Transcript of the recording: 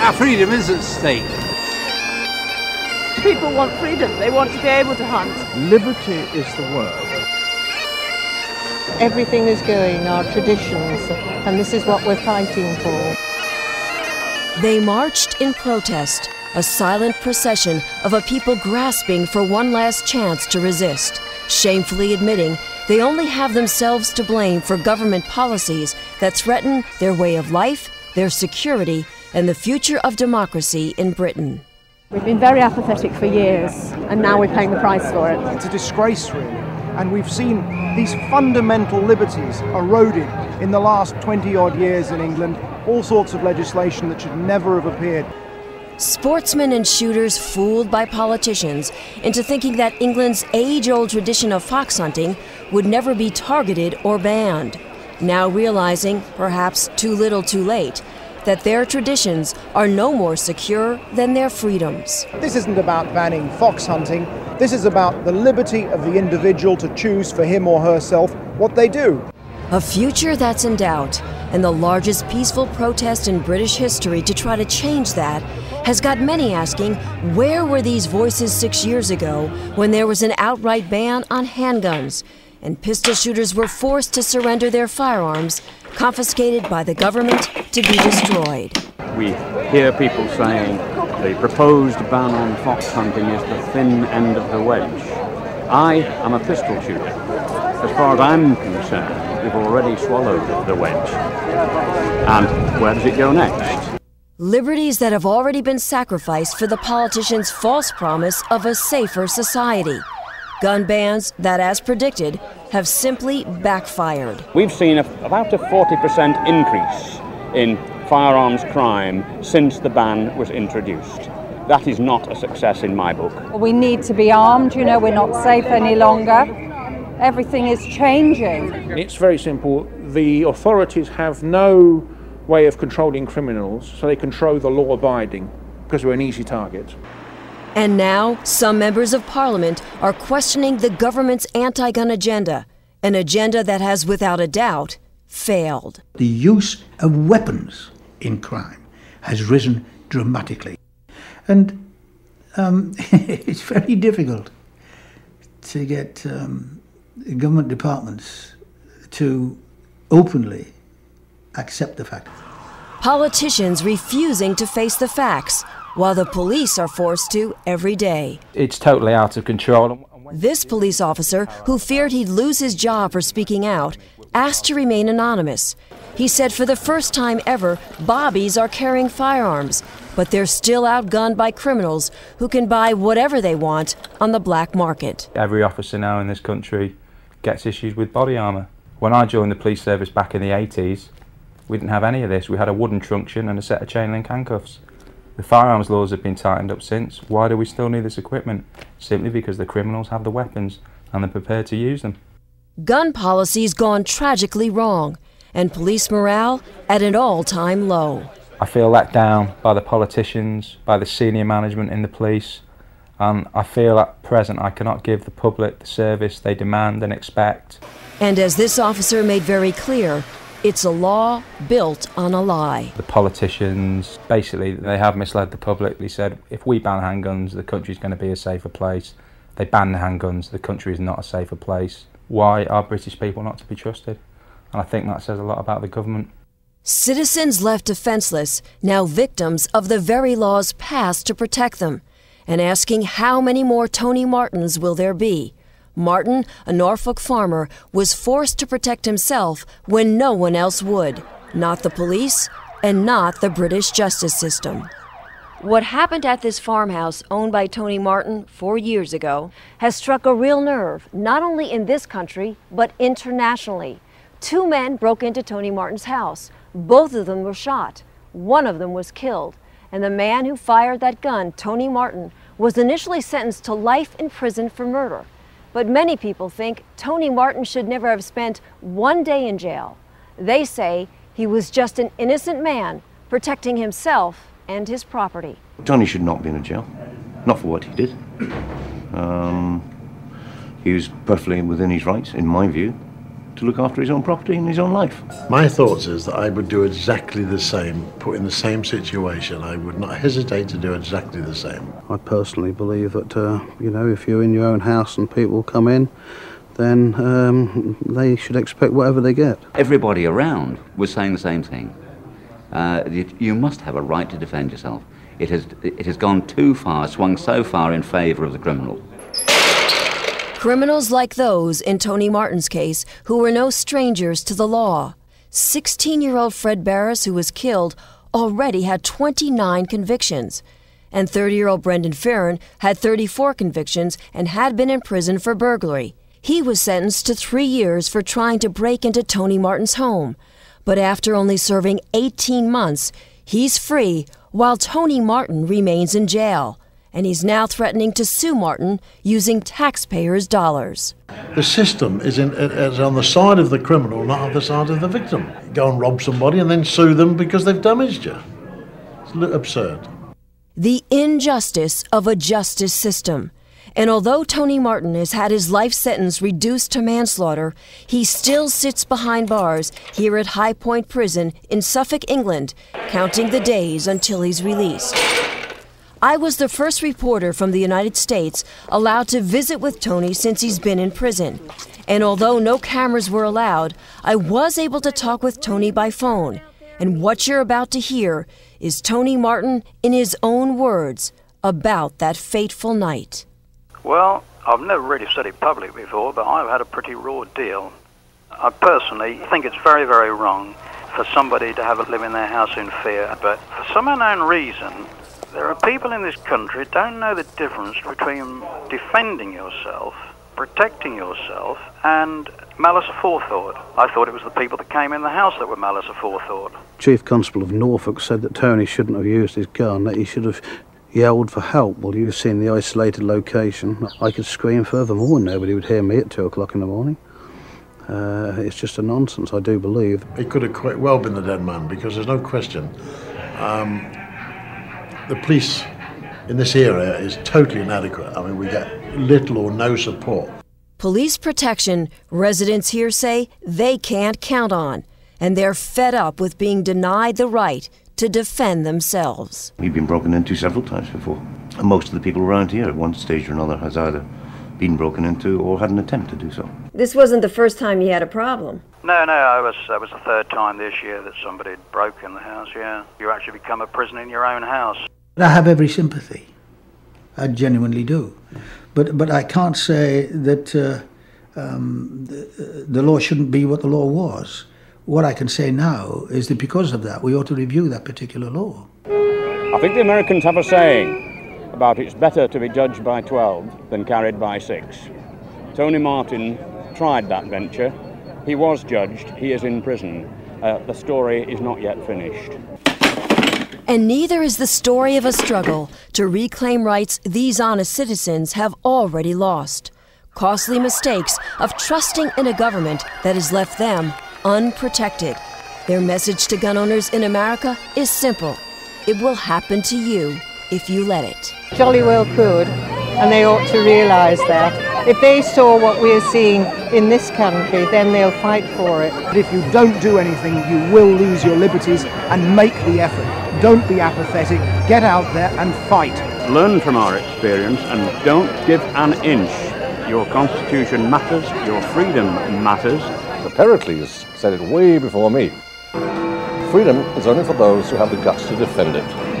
Our freedom is at stake. People want freedom. They want to be able to hunt. Liberty is the word. Everything is going, our traditions, and this is what we're fighting for. They marched in protest, a silent procession of a people grasping for one last chance to resist, shamefully admitting they only have themselves to blame for government policies that threaten their way of life, their security, and the future of democracy in Britain. We've been very apathetic for years, and now we're paying the price for it. It's a disgrace, really. And we've seen these fundamental liberties eroded in the last 20-odd years in England, all sorts of legislation that should never have appeared. Sportsmen and shooters fooled by politicians into thinking that England's age-old tradition of fox hunting would never be targeted or banned, now realizing, perhaps too little too late, that their traditions are no more secure than their freedoms. This isn't about banning fox hunting. This is about the liberty of the individual to choose for him or herself what they do. A future that's in doubt, and the largest peaceful protest in British history to try to change that has got many asking, where were these voices 6 years ago when there was an outright ban on handguns and pistol shooters were forced to surrender their firearms, confiscated by the government to be destroyed? We hear people saying the proposed ban on fox hunting is the thin end of the wedge. I am a pistol shooter. As far as I'm concerned, we've already swallowed the wedge. And where does it go next? Liberties that have already been sacrificed for the politicians' false promise of a safer society. Gun bans that, as predicted, have simply backfired. We've seen about a 40% increase in firearms crime since the ban was introduced. That is not a success in my book. We need to be armed, we're not safe any longer. Everything is changing. It's very simple. The authorities have no way of controlling criminals, so they control the law-abiding because we're an easy target. And now, some members of Parliament are questioning the government's anti-gun agenda, an agenda that has, without a doubt, failed. The use of weapons in crime has risen dramatically. And it's very difficult to get government departments to openly accept the fact. Politicians refusing to face the facts, while the police are forced to every day. It's totally out of control. This police officer, who feared he'd lose his job for speaking out, asked to remain anonymous. He said for the first time ever, bobbies are carrying firearms, but they're still outgunned by criminals who can buy whatever they want on the black market. Every officer now in this country gets issued with body armour. When I joined the police service back in the 80s, we didn't have any of this. We had a wooden truncheon and a set of chain link handcuffs. The firearms laws have been tightened up since. Why do we still need this equipment? Simply because the criminals have the weapons and they're prepared to use them. Gun policy's gone tragically wrong, and police morale at an all-time low. I feel let down by the politicians, by the senior management in the police, and I feel at present I cannot give the public the service they demand and expect. And as this officer made very clear, it's a law built on a lie. The politicians, basically, they have misled the public. They said, if we ban handguns, the country's going to be a safer place. They ban the handguns, the country is not a safer place. Why are British people not to be trusted? And I think that says a lot about the government. Citizens left defenseless, now victims of the very laws passed to protect them, and asking how many more Tony Martins will there be. Martin, a Norfolk farmer, was forced to protect himself when no one else would, not the police and not the British justice system. What happened at this farmhouse owned by Tony Martin 4 years ago has struck a real nerve, not only in this country, but internationally. 2 men broke into Tony Martin's house. Both of them were shot. One of them was killed. And the man who fired that gun, Tony Martin, was initially sentenced to life in prison for murder. But many people think Tony Martin should never have spent 1 day in jail. They say he was just an innocent man protecting himself and his property. Tony should not be in a jail, not for what he did. He was perfectly within his rights, in my view. to look after his own property and his own life. My thoughts is that I would do exactly the same, put in the same situation. I would not hesitate to do exactly the same. I personally believe that, you know, if you're in your own house and people come in, then they should expect whatever they get. Everybody around was saying the same thing. You must have a right to defend yourself. It has gone too far, swung so far in favour of the criminal. Criminals like those in Tony Martin's case, who were no strangers to the law. 16-year-old Fred Barris, who was killed, already had 29 convictions. And 30-year-old Brendan Farron had 34 convictions and had been in prison for burglary. He was sentenced to 3 years for trying to break into Tony Martin's home. But after only serving 18 months, he's free while Tony Martin remains in jail. And he's now threatening to sue Martin using taxpayers' dollars. The system is on the side of the criminal, not on the side of the victim. Go and rob somebody and then sue them because they've damaged you. It's absurd. The injustice of a justice system. And although Tony Martin has had his life sentence reduced to manslaughter, he still sits behind bars here at High Point Prison in Suffolk, England, counting the days until he's released. I was the first reporter from the United States allowed to visit with Tony since he's been in prison. And although no cameras were allowed, I was able to talk with Tony by phone. And what you're about to hear is Tony Martin, in his own words, about that fateful night. Well, I've never really said it publicly before, but I've had a pretty raw deal. I personally think it's very, very wrong for somebody to have to live in their house in fear. But for some unknown reason, there are people in this country who don't know the difference between defending yourself, protecting yourself, and malice aforethought. I thought it was the people that came in the house that were malice aforethought. Chief Constable of Norfolk said that Tony shouldn't have used his gun, that he should have yelled for help. Well, you've seen the isolated location. I could scream furthermore and nobody would hear me at 2 o'clock in the morning. It's just a nonsense, I do believe. It could have quite well been the dead man, because there's no question. The police in this area is totally inadequate. I mean, we get little or no support. Police protection, residents here say they can't count on, and they're fed up with being denied the right to defend themselves. We've been broken into several times before, and most of the people around here at one stage or another has either been broken into or had an attempt to do so. This wasn't the first time you had a problem. No, that was the third time this year that somebody had broken the house, yeah. You actually become a prisoner in your own house. I have every sympathy. I genuinely do. But I can't say that the law shouldn't be what the law was. What I can say now is that because of that, we ought to review that particular law. I think the Americans have a saying about it's better to be judged by 12 than carried by 6. Tony Martin tried that venture. He was judged. He is in prison. The story is not yet finished. And neither is the story of a struggle to reclaim rights these honest citizens have already lost. Costly mistakes of trusting in a government that has left them unprotected. Their message to gun owners in America is simple. It will happen to you if you let it. Jolly well could, and they ought to realise that. If they saw what we're seeing in this country, then they'll fight for it. But if you don't do anything, you will lose your liberties, and make the effort. Don't be apathetic, get out there and fight. Learn from our experience and don't give an inch. Your Constitution matters, your freedom matters. The Pericles said it way before me. Freedom is only for those who have the guts to defend it.